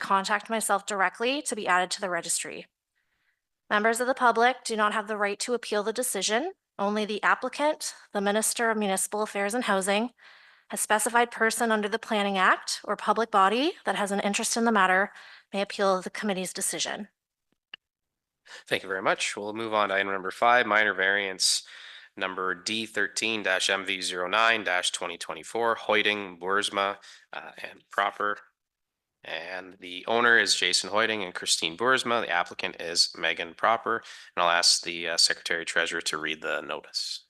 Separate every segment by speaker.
Speaker 1: contact myself directly to be added to the registry. Members of the public do not have the right to appeal the decision. Only the applicant, the Minister of Municipal Affairs and Housing, a specified person under the Planning Act, or public body that has an interest in the matter may appeal the committee's decision.
Speaker 2: Thank you very much. We'll move on to item number 5, minor variance number D13-MV09-2024, Hoyting, Boersma, and proper. And the owner is Jason Hoyting and Christine Boersma. The applicant is Megan Proper. And I'll ask the Secretary Treasurer to read the notice.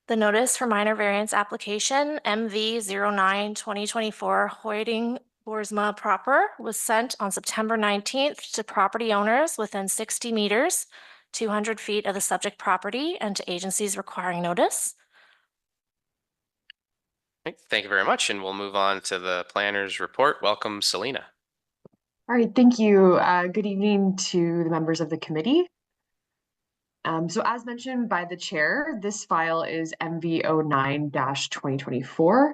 Speaker 1: The notice for minor variance application MV09-2024 Hoyting Boersma Proper was sent on September 19th to property owners within 60 meters, 200 feet of the subject property, and to agencies requiring notice.
Speaker 2: Okay, thank you very much. And we'll move on to the planner's report. Welcome, Selena.
Speaker 3: All right, thank you. Good evening to the members of the committee. So as mentioned by the chair, this file is MV09-2024.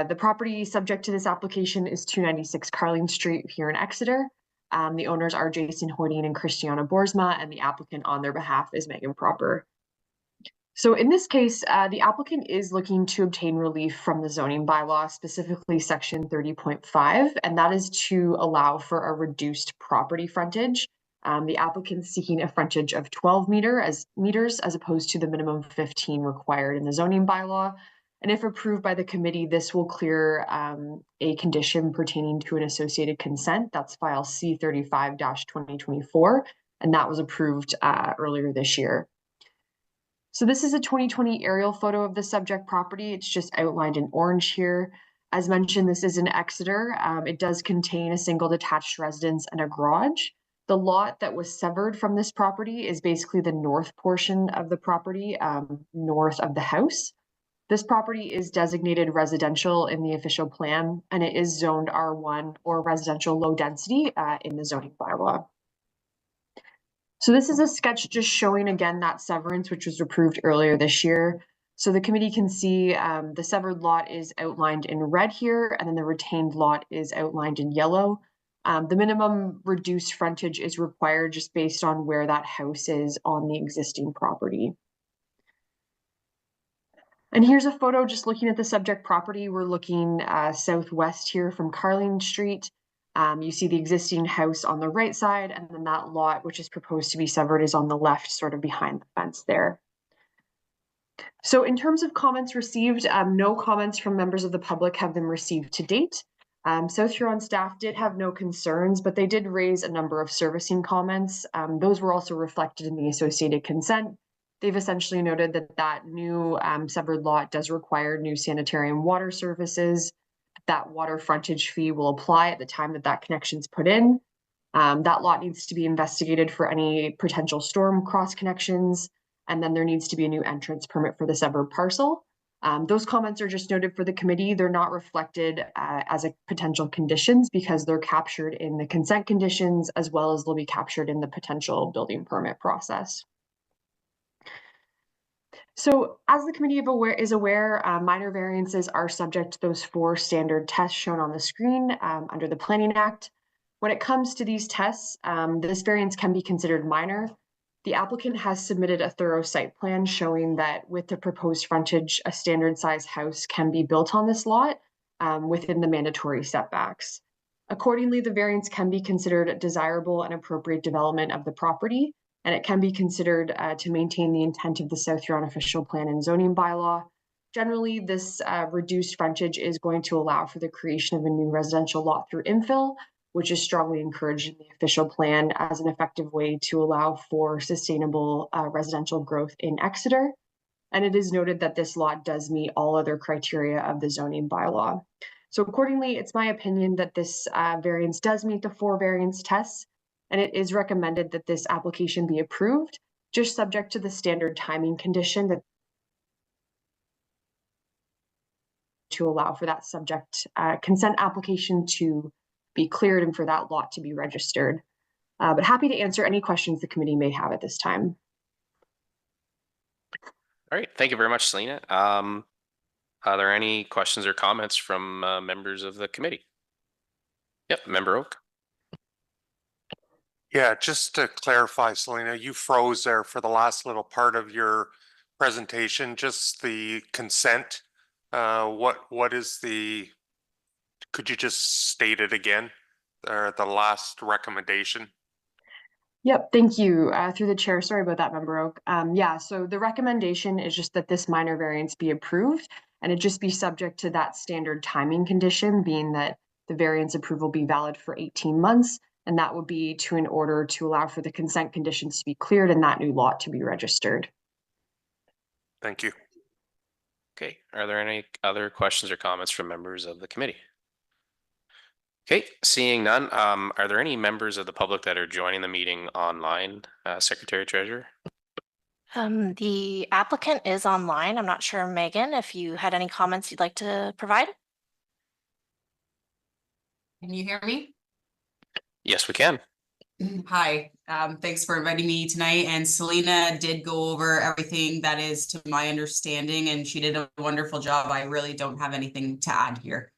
Speaker 3: The property subject to this application is 296 Carling Street here in Exeter. The owners are Jason Hoyting and Christiana Boersma, and the applicant on their behalf is Megan Proper. So in this case, the applicant is looking to obtain relief from the zoning bylaw, specifically section 30.5, and that is to allow for a reduced property frontage. The applicant is seeking a frontage of 12 meters as opposed to the minimum 15 required in the zoning bylaw. And if approved by the committee, this will clear a condition pertaining to an associated consent. That's file C35-2024, and that was approved earlier this year. So this is a 2020 aerial photo of the subject property. It's just outlined in orange here. As mentioned, this is in Exeter. It does contain a single detached residence and a garage. The lot that was severed from this property is basically the north portion of the property, north of the house. This property is designated residential in the official plan, and it is zoned R1 or residential low density in the zoning bylaw. So this is a sketch just showing again that severance, which was approved earlier this year. So the committee can see the severed lot is outlined in red here, and then the retained lot is outlined in yellow. The minimum reduced frontage is required just based on where that house is on the existing property. And here's a photo just looking at the subject property. We're looking southwest here from Carling Street. You see the existing house on the right side, and then that lot, which is proposed to be severed, is on the left, sort of behind the fence there. So in terms of comments received, no comments from members of the public have been received to date. South Huron staff did have no concerns, but they did raise a number of servicing comments. Those were also reflected in the associated consent. They've essentially noted that that new severed lot does require new sanitary and water services. That water frontage fee will apply at the time that that connection's put in. That lot needs to be investigated for any potential storm cross connections, and then there needs to be a new entrance permit for the severed parcel. Those comments are just noted for the committee. They're not reflected as a potential conditions because they're captured in the consent conditions as well as they'll be captured in the potential building permit process. So as the committee is aware, minor variances are subject to those 4 standard tests shown on the screen under the Planning Act. When it comes to these tests, this variance can be considered minor. The applicant has submitted a thorough site plan showing that with the proposed frontage, a standard size house can be built on this lot within the mandatory setbacks. Accordingly, the variance can be considered desirable and appropriate development of the property, and it can be considered to maintain the intent of the South Huron official plan and zoning bylaw. Generally, this reduced frontage is going to allow for the creation of a new residential lot through infill, which is strongly encouraged in the official plan as an effective way to allow for sustainable residential growth in Exeter. And it is noted that this lot does meet all other criteria of the zoning bylaw. So accordingly, it's my opinion that this variance does meet the 4 variance tests, and it is recommended that this application be approved, just subject to the standard timing condition that to allow for that subject consent application to be cleared and for that lot to be registered. But happy to answer any questions the committee may have at this time.
Speaker 2: All right, thank you very much, Selena. Are there any questions or comments from members of the committee? Yep, Member Oak.
Speaker 4: Yeah, just to clarify, Selena, you froze there for the last little part of your presentation, just the consent. What is could you just state it again? The last recommendation?
Speaker 3: Yep, thank you. Through the chair, sorry about that, Member Oak. Yeah, so the recommendation is just that this minor variance be approved and it just be subject to that standard timing condition, being that the variance approval be valid for 18 months. And that would be in order to allow for the consent conditions to be cleared and that new lot to be registered.
Speaker 4: Thank you.
Speaker 2: Okay, are there any other questions or comments from members of the committee? Okay, seeing none, are there any members of the public that are joining the meeting online, Secretary Treasurer?
Speaker 1: The applicant is online. I'm not sure, Megan, if you had any comments you'd like to provide?
Speaker 5: Can you hear me?
Speaker 2: Yes, we can.
Speaker 5: Hi, thanks for inviting me tonight. And Selena did go over everything that is to my understanding, and she did a wonderful job. I really don't have anything to add here.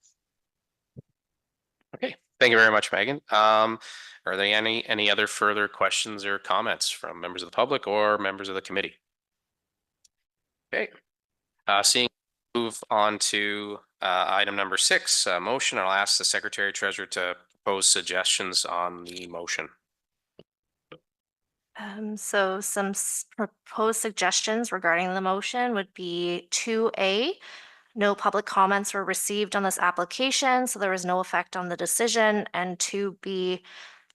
Speaker 2: Okay, thank you very much, Megan. Are there any other further questions or comments from members of the public or members of the committee? Okay, seeing move on to item number 6, motion. I'll ask the Secretary Treasurer to propose suggestions on the motion.
Speaker 1: So some proposed suggestions regarding the motion would be 2A. No public comments were received on this application, so there was no effect on the decision. And 2B,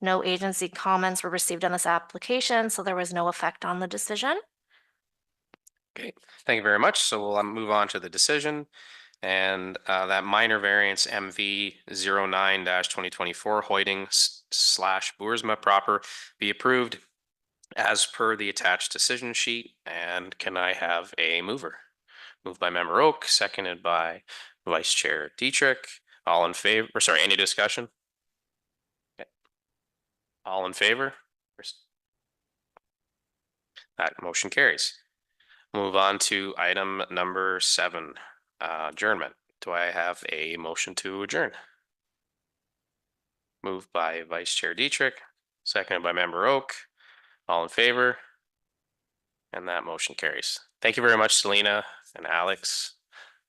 Speaker 1: no agency comments were received on this application, so there was no effect on the decision.
Speaker 2: Okay, thank you very much. So we'll move on to the decision. And that minor variance MV 09-2024 Hoyting / Boersma proper be approved as per the attached decision sheet. And can I have a mover? Moved by Member Oak, seconded by Vice Chair Dietrich. All in favor, or sorry, any discussion? Okay. All in favor? That motion carries. Move on to item number 7, adjournment. Do I have a motion to adjourn? Moved by Vice Chair Dietrich, seconded by Member Oak. All in favor? And that motion carries. Thank you very much, Selena and Alex.